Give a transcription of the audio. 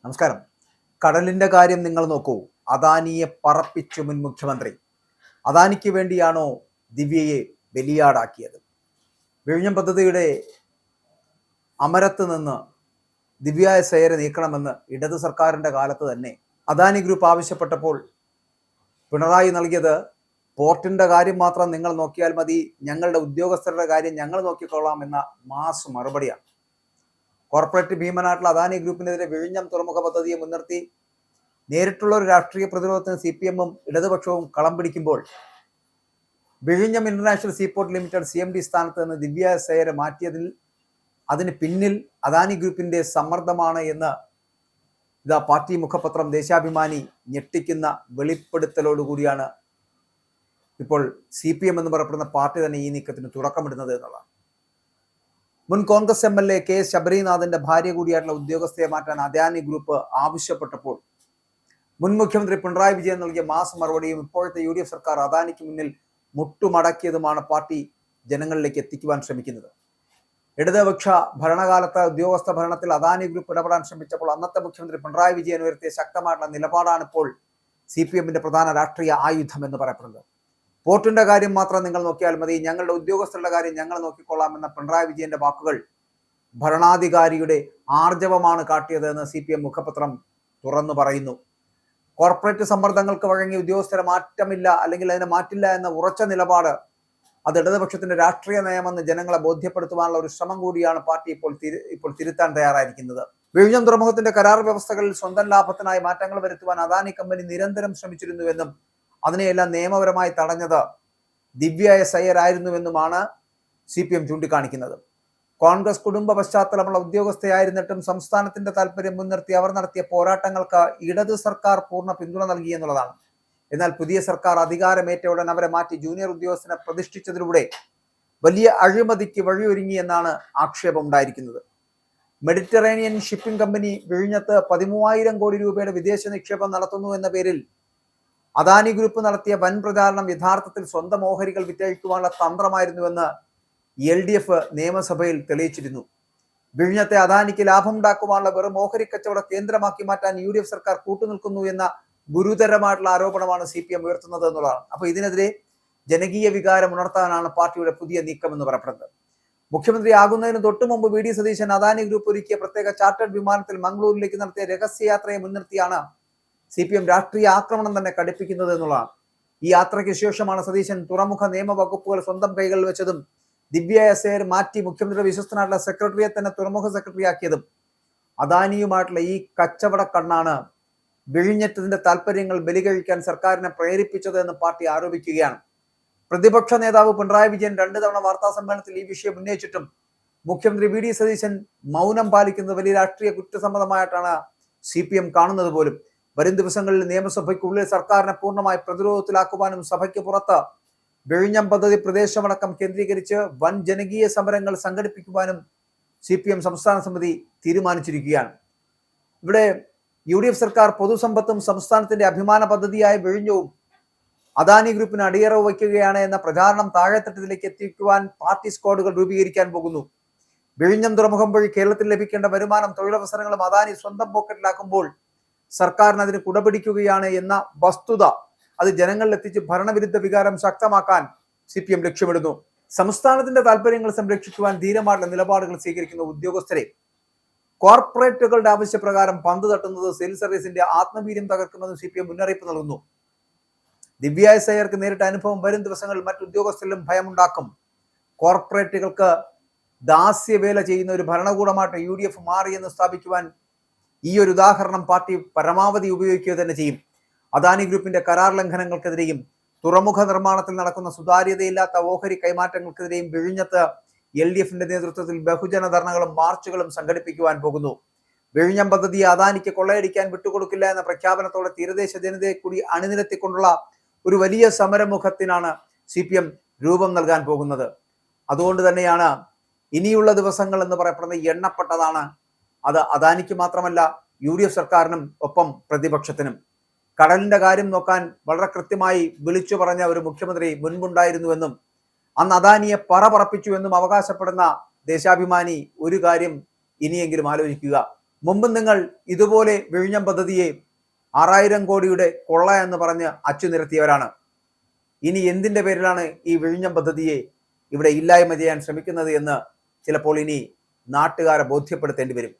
നമസ്കാരം. കടലിന്റെ കാര്യം നിങ്ങൾ നോക്കൂ. അദാനിയെ പറപ്പിച്ചു മുൻ മുഖ്യമന്ത്രി. അദാനിക്ക് വേണ്ടിയാണോ ദിവ്യയെ ബലിയാടാക്കിയത്? വിഴിഞ്ഞം പദ്ധതിയുടെ അമരത്ത് നിന്ന് ദിവ്യ എസ് അയ്യരെ നീക്കണമെന്ന് ഇടത് സർക്കാരിന്റെ കാലത്ത് തന്നെ അദാനി ഗ്രൂപ്പ് ആവശ്യപ്പെട്ടപ്പോൾ പിണറായി നൽകിയത് പോർട്ടിന്റെ കാര്യം മാത്രം നിങ്ങൾ നോക്കിയാൽ മതി, ഞങ്ങളുടെ ഉദ്യോഗസ്ഥരുടെ കാര്യം ഞങ്ങൾ നോക്കിക്കൊള്ളാം എന്ന മാസ് മറുപടിയാണ്. കോർപ്പറേറ്റ് ഭീമനായിട്ടുള്ള അദാനി ഗ്രൂപ്പിനെതിരെ വിഴിഞ്ഞം തുറമുഖ പദ്ധതിയെ മുൻനിർത്തി നേരിട്ടുള്ള ഒരു രാഷ്ട്രീയ പ്രതിരോധത്തിന് CPM-ഉം ഇടതുപക്ഷവും കളം പിടിക്കുമ്പോൾ വിഴിഞ്ഞം ഇന്റർനാഷണൽ സീപോർട്ട് ലിമിറ്റഡ് CMD സ്ഥാനത്ത് നിന്ന് ദിവ്യ എസ് അയ്യരെ മാറ്റിയതിൽ അതിന് പിന്നിൽ അദാനി ഗ്രൂപ്പിന്റെ സമ്മർദ്ദമാണ് എന്ന് ഇതാ പാർട്ടി മുഖപത്രം ദേശാഭിമാനി ഞെട്ടിക്കുന്ന വെളിപ്പെടുത്തലോടുകൂടിയാണ് ഇപ്പോൾ CPM എന്ന് പറയപ്പെടുന്ന പാർട്ടി തന്നെ ഈ നീക്കത്തിന് തുടക്കമിടുന്നത് എന്നുള്ളതാണ്. മുൻ കോൺഗ്രസ് MLA KS ശബരിനാഥിന്റെ ഭാര്യ കൂടിയായിട്ടുള്ള ഉദ്യോഗസ്ഥയെ മാറ്റാൻ അദാനി ഗ്രൂപ്പ് ആവശ്യപ്പെട്ടപ്പോൾ മുൻ മുഖ്യമന്ത്രി പിണറായി വിജയൻ നൽകിയ മാസ് മറുപടിയും ഇപ്പോഴത്തെ UDF സർക്കാർ അദാനിക്ക് മുന്നിൽ മുട്ടുമടക്കിയതുമാണ് പാർട്ടി ജനങ്ങളിലേക്ക് എത്തിക്കുവാൻ ശ്രമിക്കുന്നത്. ഇടതുപക്ഷ ഭരണകാലത്ത് ഉദ്യോഗസ്ഥ ഭരണത്തിൽ അദാനി ഗ്രൂപ്പ് ഇടപെടാൻ ശ്രമിച്ചപ്പോൾ അന്നത്തെ മുഖ്യമന്ത്രി പിണറായി വിജയൻ ഉയർത്തിയ ശക്തമായിട്ടുള്ള നിലപാടാണ് ഇപ്പോൾ CPM-ന്റെ പ്രധാന രാഷ്ട്രീയ ആയുധം എന്ന് പറയപ്പെടുന്നത്. പോർട്ടിന്റെ കാര്യം മാത്രം നിങ്ങൾ നോക്കിയാൽ മതി, ഞങ്ങളുടെ ഉദ്യോഗസ്ഥരുടെ കാര്യം ഞങ്ങൾ നോക്കിക്കൊള്ളാം എന്ന പിണറായി വിജയന്റെ വാക്കുകൾ ഭരണാധികാരിയുടെ ആർജവമാണ് കാട്ടിയത് എന്ന് CPM മുഖപത്രം തുറന്നു പറയുന്നു. കോർപ്പറേറ്റ് സമ്മർദ്ദങ്ങൾക്ക് വഴങ്ങി ഉദ്യോഗസ്ഥരെ മാറ്റമില്ല അല്ലെങ്കിൽ അതിനെ മാറ്റില്ല എന്ന ഉറച്ച നിലപാട് അത് ഇടതുപക്ഷത്തിന്റെ രാഷ്ട്രീയ നയമെന്ന് ജനങ്ങളെ ബോധ്യപ്പെടുത്തുവാനുള്ള ഒരു ശ്രമം കൂടിയാണ് പാർട്ടി ഇപ്പോൾ തിരുത്താൻ തയ്യാറായിരിക്കുന്നത്. വിഴിഞ്ഞം തുറമുഖത്തിന്റെ കരാർ വ്യവസ്ഥകളിൽ സ്വന്തം ലാഭത്തിനായി മാറ്റങ്ങൾ വരുത്തുവാൻ അദാനി കമ്പനി നിരന്തരം ശ്രമിച്ചിരുന്നുവെന്നും അതിനെയെല്ലാം നിയമപരമായി തടഞ്ഞത് ദിവ്യ എസ് അയ്യർ ആയിരുന്നുവെന്നുമാണ് CPM ചൂണ്ടിക്കാണിക്കുന്നത്. കോൺഗ്രസ് കുടുംബ പശ്ചാത്തലമുള്ള ഉദ്യോഗസ്ഥയായിരുന്നിട്ടും സംസ്ഥാനത്തിന്റെ താല്പര്യം മുൻനിർത്തി അവർ നടത്തിയ പോരാട്ടങ്ങൾക്ക് ഇടത് സർക്കാർ പൂർണ്ണ പിന്തുണ നൽകി എന്നുള്ളതാണ്. എന്നാൽ പുതിയ സർക്കാർ അധികാരമേറ്റ ഉടൻ അവരെ മാറ്റി ജൂനിയർ ഉദ്യോഗസ്ഥനെ പ്രതിഷ്ഠിച്ചതിലൂടെ വലിയ അഴിമതിക്ക് വഴിയൊരുങ്ങി എന്നാണ് ആക്ഷേപം ഉണ്ടായിരിക്കുന്നത്. മെഡിറ്ററേനിയൻ ഷിപ്പിംഗ് കമ്പനി വിഴിഞ്ഞത്ത് 13,000 കോടി രൂപയുടെ വിദേശ നിക്ഷേപം നടത്തുന്നു എന്ന പേരിൽ അദാനി ഗ്രൂപ്പ് നടത്തിയ വൻ പ്രചാരണം യഥാർത്ഥത്തിൽ സ്വന്തം ഓഹരികൾ വിറ്റഴിക്കുവാനുള്ള തന്ത്രമായിരുന്നുവെന്ന് LDF നിയമസഭയിൽ തെളിയിച്ചിരുന്നു. വിഴിഞ്ഞത്തെ അദാനിക്ക് ലാഭമുണ്ടാക്കുവാനുള്ള വെറും ഓഹരി കച്ചവട കേന്ദ്രമാക്കി മാറ്റാൻ UDF സർക്കാർ കൂട്ടുനിൽക്കുന്നു എന്ന ഗുരുതരമായിട്ടുള്ള ആരോപണമാണ് CPM ഉയർത്തുന്നത് എന്നുള്ളതാണ്. അപ്പൊ ഇതിനെതിരെ ജനകീയ വികാരം ഉണർത്താനാണ് പാർട്ടിയുടെ പുതിയ നീക്കം എന്ന് പറയപ്പെടുന്നത്. മുഖ്യമന്ത്രി ആകുന്നതിന് തൊട്ടു മുമ്പ് VD സതീശൻ അദാനി ഗ്രൂപ്പ് ഒരുക്കിയ പ്രത്യേക ചാർട്ടേഡ് വിമാനത്തിൽ മംഗളൂരിലേക്ക് നടത്തിയ രഹസ്യയാത്രയെ മുൻനിർത്തിയാണ് CPM രാഷ്ട്രീയ ആക്രമണം തന്നെ കടുപ്പിക്കുന്നത് എന്നുള്ളതാണ്. ഈ യാത്രയ്ക്ക് ശേഷമാണ് സതീശൻ തുറമുഖ നിയമവകുപ്പുകൾ സ്വന്തം കൈകളിൽ വെച്ചതും ദിവ്യ എസ് അയ്യർ മാറ്റി മുഖ്യമന്ത്രിയുടെ വിശ്വസ്തനായിട്ടുള്ള സെക്രട്ടറിയെ തന്നെ തുറമുഖ സെക്രട്ടറി ആക്കിയതും. അദാനിയുമായിട്ടുള്ള ഈ കച്ചവട കണ്ണാണ് വിഴിഞ്ഞത്തിന്റെ താല്പര്യങ്ങൾ ബലികഴിക്കാൻ സർക്കാരിനെ പ്രേരിപ്പിച്ചത് എന്ന് പാർട്ടി ആരോപിക്കുകയാണ്. പ്രതിപക്ഷ നേതാവ് പിണറായി വിജയൻ 2 തവണ വാർത്താ സമ്മേളനത്തിൽ ഈ വിഷയം ഉന്നയിച്ചിട്ടും മുഖ്യമന്ത്രി VD സതീശൻ മൗനം പാലിക്കുന്നത് വലിയ രാഷ്ട്രീയ കുറ്റസമ്മതമായിട്ടാണ് CPM കാണുന്നത് പോലും. വരും ദിവസങ്ങളിൽ നിയമസഭയ്ക്കുള്ളിൽ സർക്കാരിനെ പൂർണ്ണമായി പ്രതിരോധത്തിലാക്കുവാനും സഭയ്ക്ക് പുറത്ത് വിഴിഞ്ഞം പദ്ധതി പ്രദേശമടക്കം കേന്ദ്രീകരിച്ച് വൻ ജനകീയ സമരങ്ങൾ സംഘടിപ്പിക്കുവാനും CPM സംസ്ഥാന സമിതി തീരുമാനിച്ചിരിക്കുകയാണ്. ഇവിടെ UDF സർക്കാർ പൊതുസമ്പത്തും സംസ്ഥാനത്തിന്റെ അഭിമാന പദ്ധതിയായ വിഴിഞ്ഞവും അദാനി ഗ്രൂപ്പിന് അടിയറവ് വയ്ക്കുകയാണ് എന്ന പ്രചാരണം താഴെത്തട്ടിലേക്ക് എത്തിക്കുവാൻ പാർട്ടി സ്ക്വാഡുകൾ രൂപീകരിക്കാൻ പോകുന്നു. വിഴിഞ്ഞം തുറമുഖം വഴി കേരളത്തിൽ ലഭിക്കേണ്ട വരുമാനം തൊഴിലവസരങ്ങളും അദാനി സ്വന്തം പോക്കറ്റിലാക്കുമ്പോൾ സർക്കാരിന് അതിന് കുടപിടിക്കുകയാണ് എന്ന വസ്തുത അത് ജനങ്ങളിൽ എത്തിച്ച് ഭരണവിരുദ്ധ വികാരം ശക്തമാക്കാൻ CPM ലക്ഷ്യമിടുന്നു. സംസ്ഥാനത്തിന്റെ താല്പര്യങ്ങൾ സംരക്ഷിക്കുവാൻ ധീരമായിട്ടുള്ള നിലപാടുകൾ സ്വീകരിക്കുന്ന ഉദ്യോഗസ്ഥരെ കോർപ്പറേറ്റുകളുടെ ആവശ്യപ്രകാരം പന്ത് തട്ടുന്നത് സിവിൽ സർവീസിന്റെ ആത്മവീര്യം തകർക്കുമെന്ന് CPM മുന്നറിയിപ്പ് നൽകുന്നു. ദിവ്യ എസ് അയ്യർക്ക് നേരിട്ട അനുഭവം വരും ദിവസങ്ങളിൽ മറ്റുദ്യോഗസ്ഥരിലും ഭയമുണ്ടാക്കും. കോർപ്പറേറ്റുകൾക്ക് ദാസ്യവേല ചെയ്യുന്ന ഒരു ഭരണകൂടമായിട്ട് UDF മാറിയെന്ന് സ്ഥാപിക്കുവാൻ ഈ ഒരു ഉദാഹരണം പാർട്ടി പരമാവധി ഉപയോഗിക്കുക തന്നെ ചെയ്യും. അദാനി ഗ്രൂപ്പിന്റെ കരാർ ലംഘനങ്ങൾക്കെതിരെയും തുറമുഖ നിർമ്മാണത്തിൽ നടക്കുന്ന സുതാര്യതയില്ലാത്ത ഓഹരി കൈമാറ്റങ്ങൾക്കെതിരെയും വിഴിഞ്ഞത്ത് LDF-ന്റെ നേതൃത്വത്തിൽ ബഹുജന ധർണകളും മാർച്ചുകളും സംഘടിപ്പിക്കുവാൻ പോകുന്നു. വിഴിഞ്ഞം പദ്ധതിയെ അദാനിക്ക് കൊള്ളയടിക്കാൻ വിട്ടുകൊടുക്കില്ല എന്ന പ്രഖ്യാപനത്തോടെ തീരദേശ ജനതയെ കൂടി അണിനിരത്തിക്കൊണ്ടുള്ള ഒരു വലിയ സമരമുഖത്തിനാണ് CPM രൂപം നൽകാൻ പോകുന്നത്. അതുകൊണ്ട് തന്നെയാണ് ഇനിയുള്ള ദിവസങ്ങൾ എന്ന് പറയപ്പെടുന്ന എണ്ണപ്പെട്ടതാണ്. അത് അദാനിക്ക് മാത്രമല്ല UDF സർക്കാരിനും ഒപ്പം പ്രതിപക്ഷത്തിനും. കടലിന്റെ കാര്യം നോക്കാൻ വളരെ കൃത്യമായി വിളിച്ചു പറഞ്ഞ ഒരു മുഖ്യമന്ത്രി മുൻപുണ്ടായിരുന്നുവെന്നും അന്ന് അദാനിയെ പറപ്പിച്ചുവെന്നും അവകാശപ്പെടുന്ന ദേശാഭിമാനി ഒരു കാര്യം ഇനിയെങ്കിലും ആലോചിക്കുക. മുമ്പ് നിങ്ങൾ ഇതുപോലെ വിഴിഞ്ഞം പദ്ധതിയെ 6000 കോടിയുടെ കൊള്ള എന്ന് പറഞ്ഞ് അച്ചുനിരത്തിയവരാണ്. ഇനി എന്തിന്റെ പേരിലാണ് ഈ വിഴിഞ്ഞം പദ്ധതിയെ ഇവിടെ ഇല്ലായ്മ ചെയ്യാൻ ശ്രമിക്കുന്നത് എന്ന് ചിലപ്പോൾ ഇനി നാട്ടുകാരെ ബോധ്യപ്പെടുത്തേണ്ടി വരും.